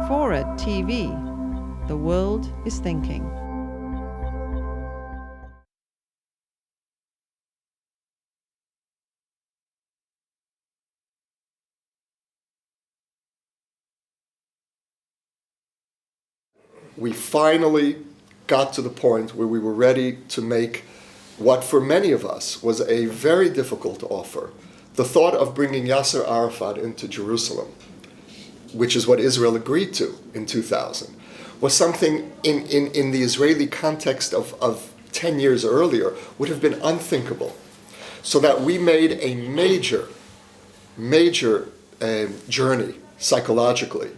FORA.tv. The world is thinking. We finally got to the point where we were ready to make what for many of us was a very difficult offer. The thought of bringing Yasser Arafat into Jerusalem, which is what Israel agreed to in 2000, was something in the Israeli context of 10 years earlier would have been unthinkable. So that we made a major journey psychologically,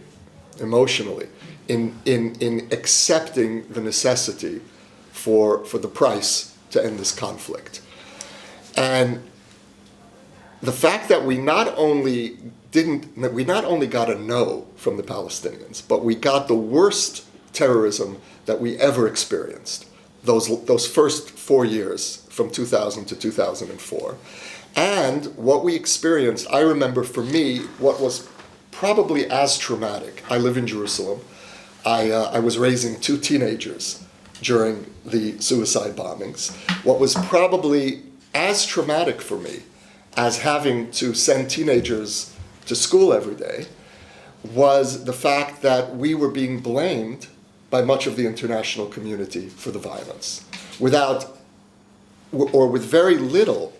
emotionally, in accepting the necessity for the price to end this conflict. And the fact that we not only got a no from the Palestinians, but we got the worst terrorism that we ever experienced, those first 4 years from 2000 to 2004. And what we experienced, I remember for me, what was probably as traumatic. I live in Jerusalem. I was raising 2 teenagers during the suicide bombings. What was probably as traumatic for me as having to send teenagers to school every day was the fact that we were being blamed by much of the international community for the violence, with very little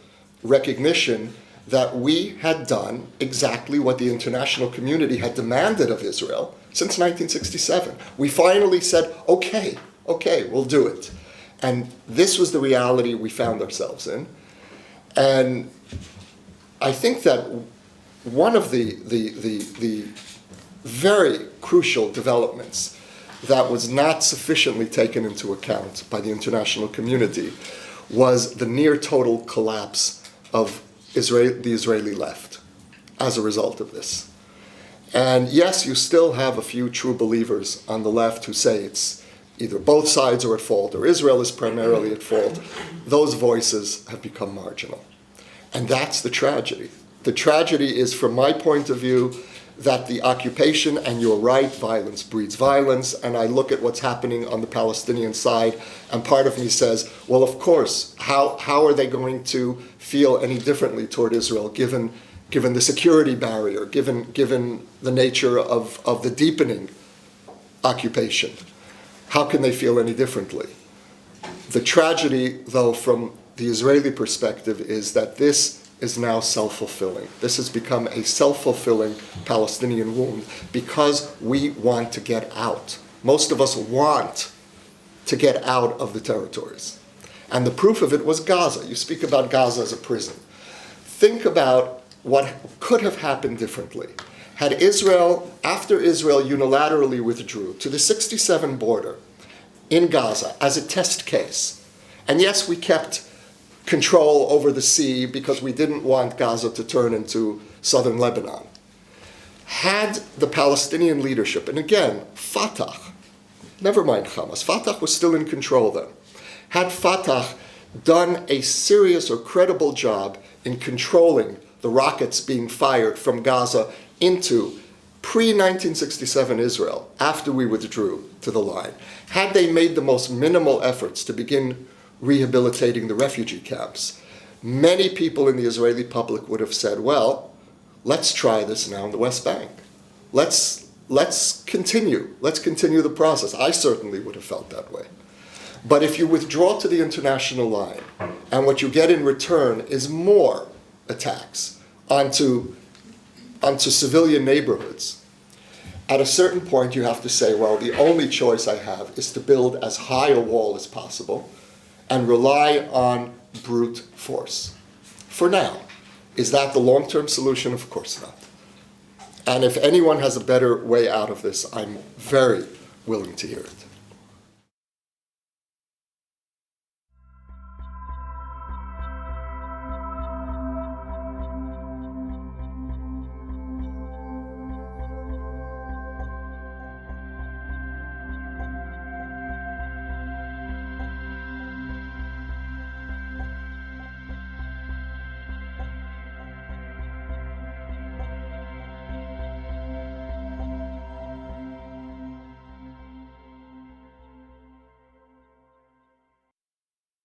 recognition that we had done exactly what the international community had demanded of Israel since 1967. We finally said, okay, we'll do it. And this was the reality we found ourselves in. And I think that one of the very crucial developments that was not sufficiently taken into account by the international community was the near total collapse of the Israeli left as a result of this. And yes, you still have a few true believers on the left who say it's either both sides are at fault or Israel is primarily at fault. Those voices have become marginal. And that's the tragedy. The tragedy is, from my point of view, that the occupation, and you're right, violence breeds violence, and I look at what's happening on the Palestinian side, and part of me says, well, of course, how are they going to feel any differently toward Israel, given the security barrier, given the nature of the deepening occupation? How can they feel any differently? The tragedy, though, from the Israeli perspective, is that this is now self-fulfilling. This has become a self-fulfilling Palestinian wound because we want to get out. Most of us want to get out of the territories. And the proof of it was Gaza. You speak about Gaza as a prison. Think about what could have happened differently. Had Israel, after Israel unilaterally withdrew to the 67 border in Gaza as a test case, and yes, we kept control over the sea because we didn't want Gaza to turn into southern Lebanon. Had the Palestinian leadership, and again, Fatah, never mind Hamas, Fatah was still in control then. Had Fatah done a serious or credible job in controlling the rockets being fired from Gaza into pre-1967 Israel, after we withdrew to the line, had they made the most minimal efforts to begin rehabilitating the refugee camps, many people in the Israeli public would have said, well, let's try this now in the West Bank. Let's continue the process. I certainly would have felt that way. But if you withdraw to the international line, and what you get in return is more attacks onto civilian neighborhoods, at a certain point you have to say, well, the only choice I have is to build as high a wall as possible and rely on brute force. For now. Is that the long-term solution? Of course not. And if anyone has a better way out of this, I'm very willing to hear it.